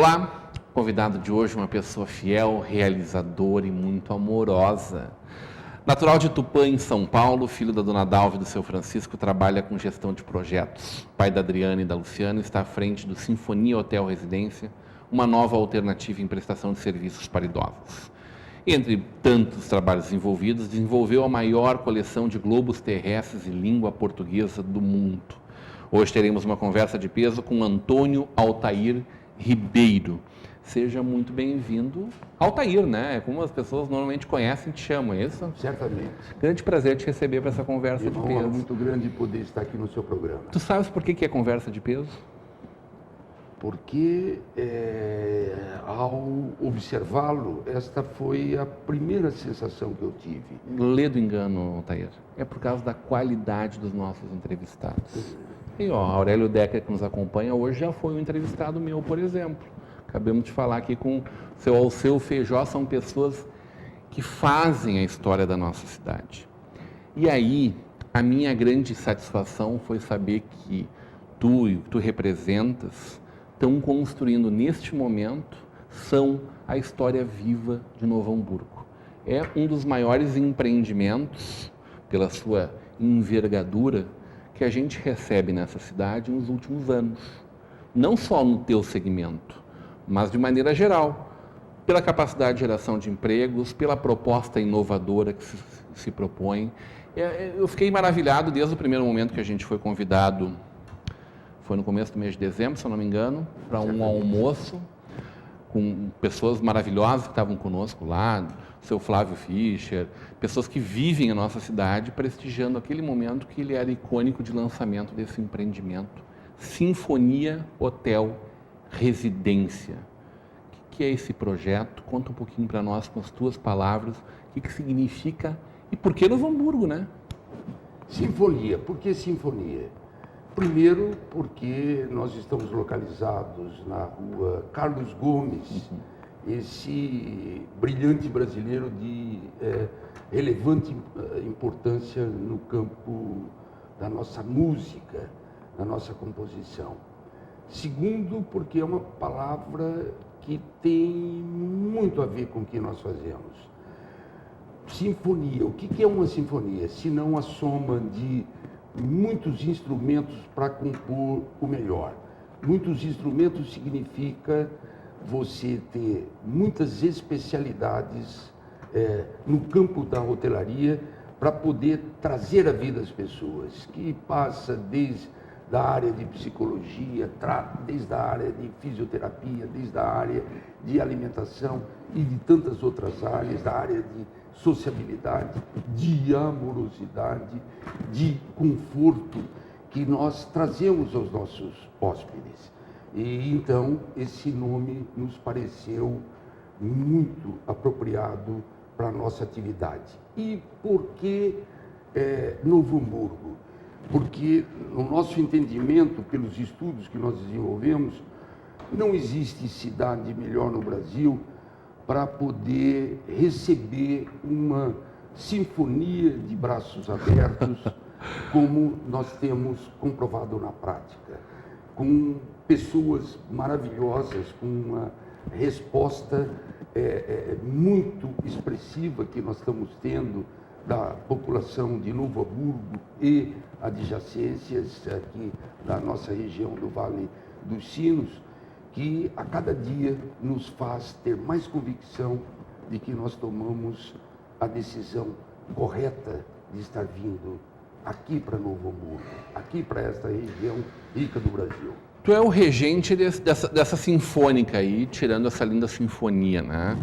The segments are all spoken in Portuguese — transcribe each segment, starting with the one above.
Olá, convidado de hoje uma pessoa fiel, realizadora e muito amorosa. Natural de Tupã, em São Paulo, filho da dona Dalva e do seu Francisco, trabalha com gestão de projetos. Pai da Adriana e da Luciana, está à frente do Sinfonia Hotel Residência, uma nova alternativa em prestação de serviços para idosos. Entre tantos trabalhos envolvidos, desenvolveu a maior coleção de globos terrestres e língua portuguesa do mundo. Hoje teremos uma conversa de peso com Antônio Altair Ribeiro. Seja muito bem-vindo, Altair, né? É como as pessoas normalmente conhecem e te chamam, é isso? Certamente. Grande prazer te receber para essa conversa de peso. É uma honra muito grande poder estar aqui no seu programa. Tu sabes por que é conversa de peso? Porque, ao observá-lo, esta foi a primeira sensação que eu tive. Lê do engano, Altair. É por causa da qualidade dos nossos entrevistados. E, Aurélio Decker, que nos acompanha hoje, já foi um entrevistado meu, por exemplo. Acabamos de falar aqui com o seu Alceu Feijó, são pessoas que fazem a história da nossa cidade. E aí, a minha grande satisfação foi saber que tu e o que tu representas estão construindo neste momento, são a história viva de Novo Hamburgo. É um dos maiores empreendimentos, pela sua envergadura, que a gente recebe nessa cidade nos últimos anos. Não só no teu segmento, mas de maneira geral, pela capacidade de geração de empregos, pela proposta inovadora que se propõe. Eu fiquei maravilhado desde o primeiro momento que a gente foi convidado, foi no começo do mês de dezembro, se eu não me engano, para um almoço com pessoas maravilhosas que estavam conosco lá, o seu Flávio Fischer, pessoas que vivem a nossa cidade, prestigiando aquele momento que ele era icônico de lançamento desse empreendimento. Sinfonia Hotel Residência. O que é esse projeto? Conta um pouquinho para nós com as tuas palavras, o que significa e por que Novo Hamburgo, né? Sinfonia. Por que sinfonia? Primeiro, porque nós estamos localizados na rua Carlos Gomes, esse brilhante brasileiro de relevante importância no campo da nossa música, da nossa composição. Segundo, porque é uma palavra que tem muito a ver com o que nós fazemos. Sinfonia. O que é uma sinfonia? Se não a soma de muitos instrumentos para compor o melhor. Muitos instrumentos significa você ter muitas especialidades no campo da hotelaria para poder trazer a vida às pessoas, que passa desde da área de psicologia, desde a área de fisioterapia, desde a área de alimentação e de tantas outras áreas, da área de sociabilidade, de amorosidade, de conforto que nós trazemos aos nossos hóspedes. E então esse nome nos pareceu muito apropriado para a nossa atividade. E por que Novo Hamburgo? Porque no nosso entendimento, pelos estudos que nós desenvolvemos, não existe cidade melhor no Brasil para poder receber uma sinfonia de braços abertos, como nós temos comprovado na prática, com pessoas maravilhosas, com uma resposta muito expressiva que nós estamos tendo da população de Novo Hamburgo e adjacências aqui da nossa região do Vale dos Sinos, que a cada dia nos faz ter mais convicção de que nós tomamos a decisão correta de estar vindo aqui para Novo Hamburgo, aqui para esta região rica do Brasil. Tu é o regente dessa sinfônica aí, tirando essa linda sinfonia, né?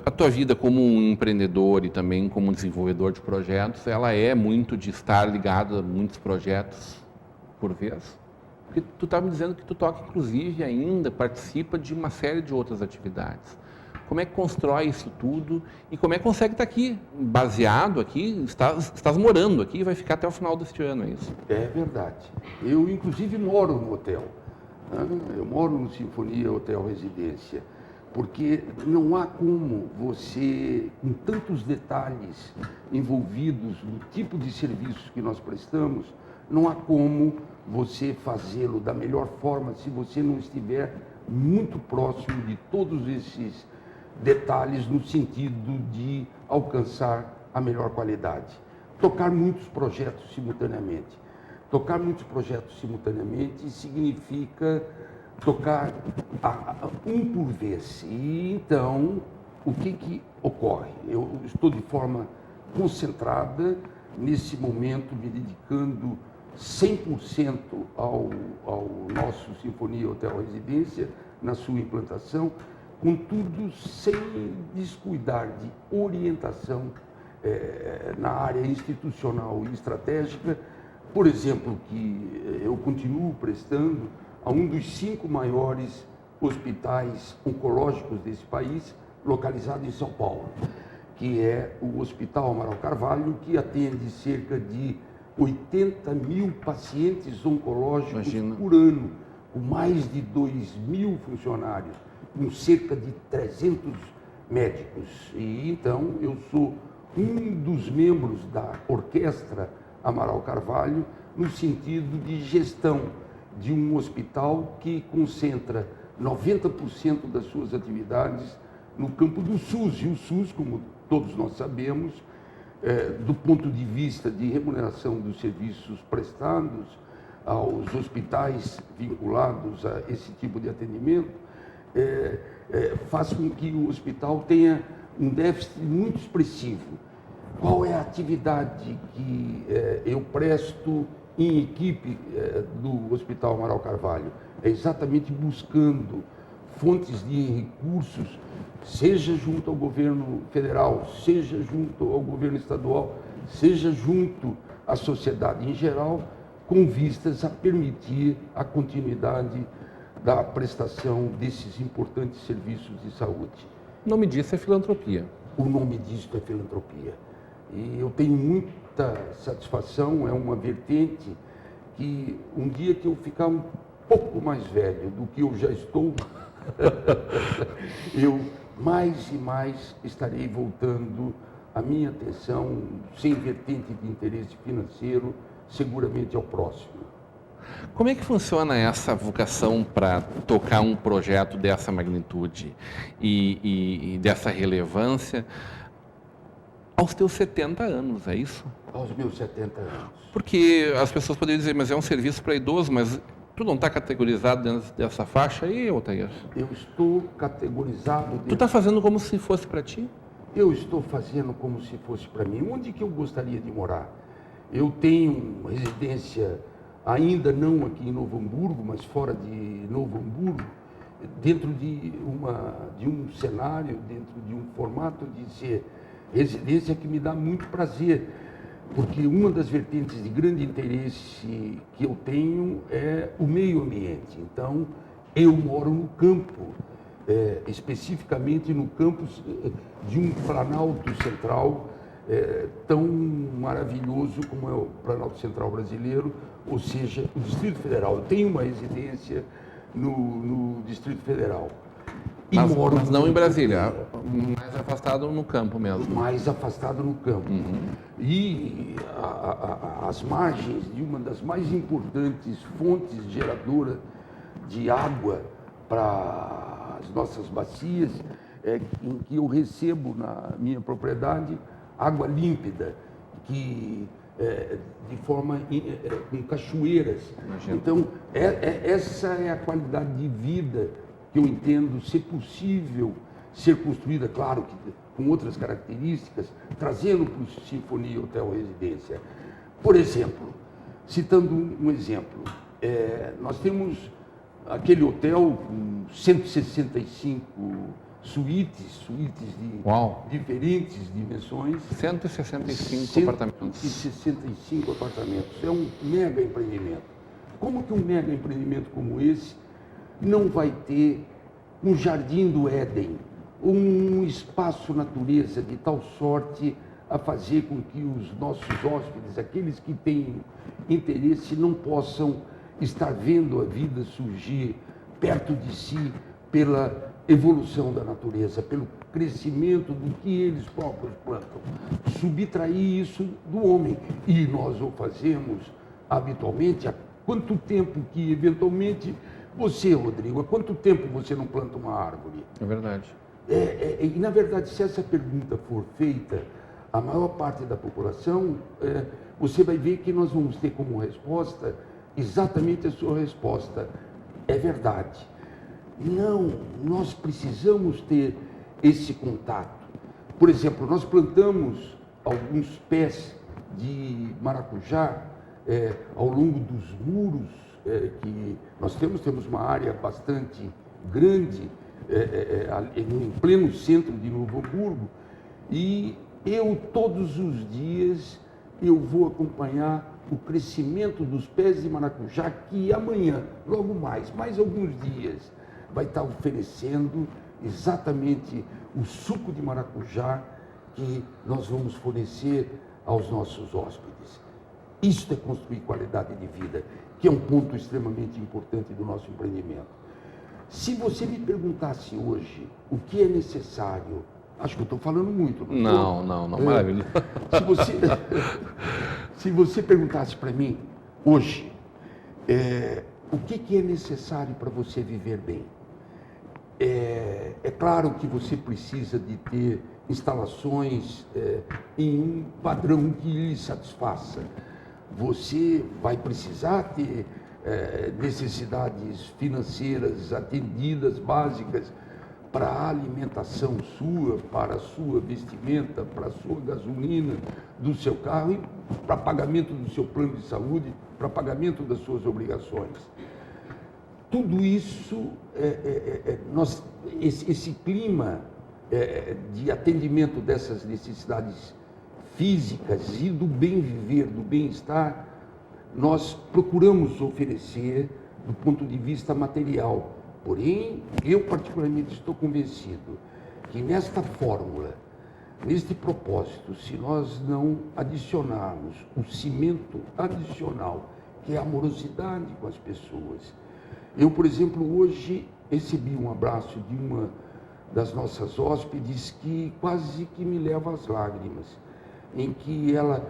A tua vida como um empreendedor e também como um desenvolvedor de projetos, ela é muito de estar ligado a muitos projetos por vez? Porque tu está me dizendo que tu toca, inclusive, ainda participa de uma série de outras atividades. Como é que constrói isso tudo e como é que consegue estar aqui, baseado aqui, estás morando aqui e vai ficar até o final deste ano, é isso? É verdade. Eu, inclusive, moro no hotel. Eu moro no Sinfonia Hotel Residência. Porque não há como você, com tantos detalhes envolvidos no tipo de serviços que nós prestamos, não há como você fazê-lo da melhor forma se você não estiver muito próximo de todos esses detalhes no sentido de alcançar a melhor qualidade. Tocar muitos projetos simultaneamente. Tocar muitos projetos simultaneamente significa tocar um por vez. E então, o que ocorre? Eu estou de forma concentrada, nesse momento, me dedicando 100% ao nosso Sinfonia Hotel Residência, na sua implantação, contudo, sem descuidar de orientação na área institucional e estratégica, por exemplo, que eu continuo prestando a um dos 5 maiores hospitais oncológicos desse país, localizado em São Paulo, que é o Hospital Amaral Carvalho, que atende cerca de 80 mil pacientes oncológicos por ano, com mais de 2.000 funcionários, com cerca de 300 médicos. E então eu sou um dos membros da Orquestra Amaral Carvalho, no sentido de gestão de um hospital que concentra 90% das suas atividades no campo do SUS. E o SUS, como todos nós sabemos, do ponto de vista de remuneração dos serviços prestados aos hospitais vinculados a esse tipo de atendimento, faz com que o hospital tenha um déficit muito expressivo. Qual é a atividade que eu presto em equipe do Hospital Amaral Carvalho? É exatamente buscando fontes de recursos, seja junto ao governo federal, seja junto ao governo estadual, seja junto à sociedade em geral, com vistas a permitir a continuidade da prestação desses importantes serviços de saúde. O nome disso é filantropia. O nome disso é filantropia. E eu tenho muita satisfação, é uma vertente que um dia que eu ficar um pouco mais velho do que eu já estou, eu mais e mais estarei voltando a minha atenção, sem vertente de interesse financeiro, seguramente ao próximo. Como é que funciona essa vocação para tocar um projeto dessa magnitude e dessa relevância aos teus 70 anos, é isso? Aos meus 70 anos. Porque as pessoas poderiam dizer, mas é um serviço para idoso, mas tu não está categorizado dentro dessa faixa aí, Altair? Eu estou categorizado dentro... Tu está fazendo como se fosse para ti? Eu estou fazendo como se fosse para mim. Onde que eu gostaria de morar? Eu tenho residência, ainda não aqui em Novo Hamburgo, mas fora de Novo Hamburgo, dentro de um cenário, dentro de um formato de ser residência que me dá muito prazer, porque uma das vertentes de grande interesse que eu tenho é o meio ambiente. Então, eu moro no campo, especificamente no campus de um Planalto Central tão maravilhoso como é o Planalto Central brasileiro, ou seja, o Distrito Federal. Eu tenho uma residência no Distrito Federal. Mas não em Brasília, mais afastado no campo mesmo. Mais afastado no campo. Uhum. E as margens de uma das mais importantes fontes geradoras de água para as nossas bacias, em que eu recebo na minha propriedade água límpida, que de forma com cachoeiras. Imagina. Então, essa é a qualidade de vida que eu entendo ser possível ser construída, claro, que com outras características, trazendo para o Sinfonia Hotel Residência. Por exemplo, citando um exemplo, nós temos aquele hotel com 165 suítes de Uau. diferentes dimensões. 165 apartamentos. 165 apartamentos. É um mega empreendimento. Como que um mega empreendimento como esse não vai ter um jardim do Éden, um espaço natureza de tal sorte a fazer com que os nossos hóspedes, aqueles que têm interesse, não possam estar vendo a vida surgir perto de si pela evolução da natureza, pelo crescimento do que eles próprios plantam, subtrair isso do homem. E nós o fazemos habitualmente, há quanto tempo que, eventualmente, você, Rodrigo, há quanto tempo você não planta uma árvore? É verdade. E, na verdade, se essa pergunta for feita, a maior parte da população, você vai ver que nós vamos ter como resposta exatamente a sua resposta. É verdade. Não, nós precisamos ter esse contato. Por exemplo, nós plantamos alguns pés de maracujá ao longo dos muros que nós temos uma área bastante grande em pleno centro de Novo Hamburgo, e eu todos os dias eu vou acompanhar o crescimento dos pés de maracujá, que amanhã, logo mais alguns dias, vai estar oferecendo exatamente o suco de maracujá que nós vamos fornecer aos nossos hóspedes. Isso é construir qualidade de vida, que é um ponto extremamente importante do nosso empreendimento. Se você me perguntasse hoje o que é necessário, acho que eu estou falando muito. Não, maravilha. Se você perguntasse para mim hoje, o que é necessário para você viver bem? É claro que você precisa de ter instalações em um padrão que lhe satisfaça. Você vai precisar ter necessidades financeiras atendidas, básicas, para a alimentação sua, para a sua vestimenta, para a sua gasolina do seu carro e para pagamento do seu plano de saúde, para pagamento das suas obrigações. Tudo isso, esse clima de atendimento dessas necessidades físicas e do bem viver, do bem-estar, nós procuramos oferecer do ponto de vista material. Porém, eu particularmente estou convencido que nesta fórmula, neste propósito, se nós não adicionarmos o cimento adicional, que é a amorosidade com as pessoas. Eu, por exemplo, hoje recebi um abraço de uma das nossas hóspedes que quase que me leva às lágrimas, em que ela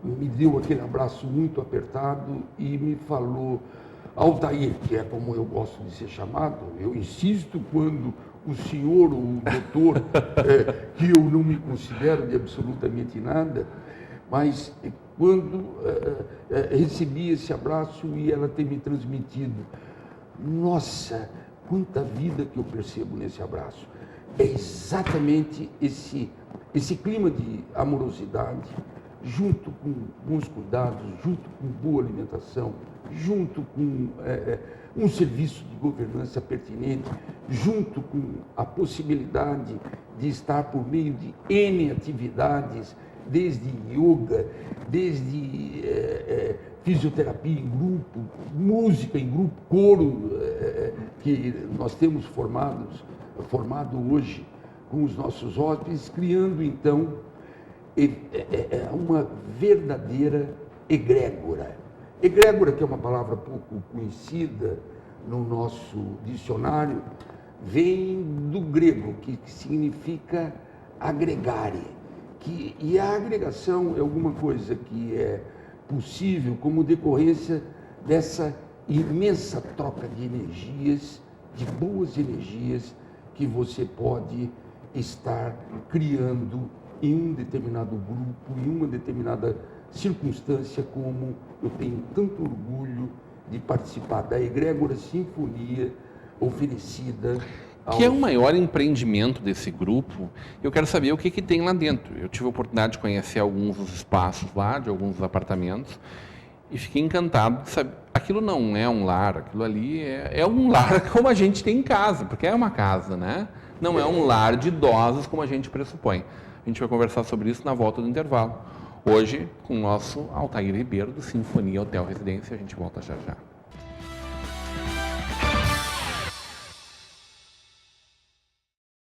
me deu aquele abraço muito apertado e me falou: Altair, que é como eu gosto de ser chamado, eu insisto quando o senhor, o doutor, que eu não me considero de absolutamente nada, mas quando recebi esse abraço e ela ter me transmitido, nossa, quanta vida que eu percebo nesse abraço. É exatamente esse clima de amorosidade, junto com bons cuidados, junto com boa alimentação, junto com um serviço de governança pertinente, junto com a possibilidade de estar por meio de N atividades, desde yoga, desde fisioterapia em grupo, música em grupo, coro, que nós temos formado hoje com os nossos hóspedes, criando então uma verdadeira egrégora. Egrégora, que é uma palavra pouco conhecida no nosso dicionário, vem do grego, que significa agregare. E a agregação é alguma coisa que é possível como decorrência dessa imensa troca de energias, de boas energias, que você pode estar criando em um determinado grupo, em uma determinada circunstância, como eu tenho tanto orgulho de participar da Egrégora Sinfonia oferecida que é o maior empreendimento desse grupo. Eu quero saber o que tem lá dentro. Eu tive a oportunidade de conhecer alguns dos espaços lá, de alguns dos apartamentos, e fiquei encantado de saber. Aquilo não é um lar, aquilo ali é um lar como a gente tem em casa, porque é uma casa, né? Não é um lar de idosos como a gente pressupõe. A gente vai conversar sobre isso na volta do intervalo. Hoje, com o nosso Altair Ribeiro, do Sinfonia Hotel Residência, a gente volta já já.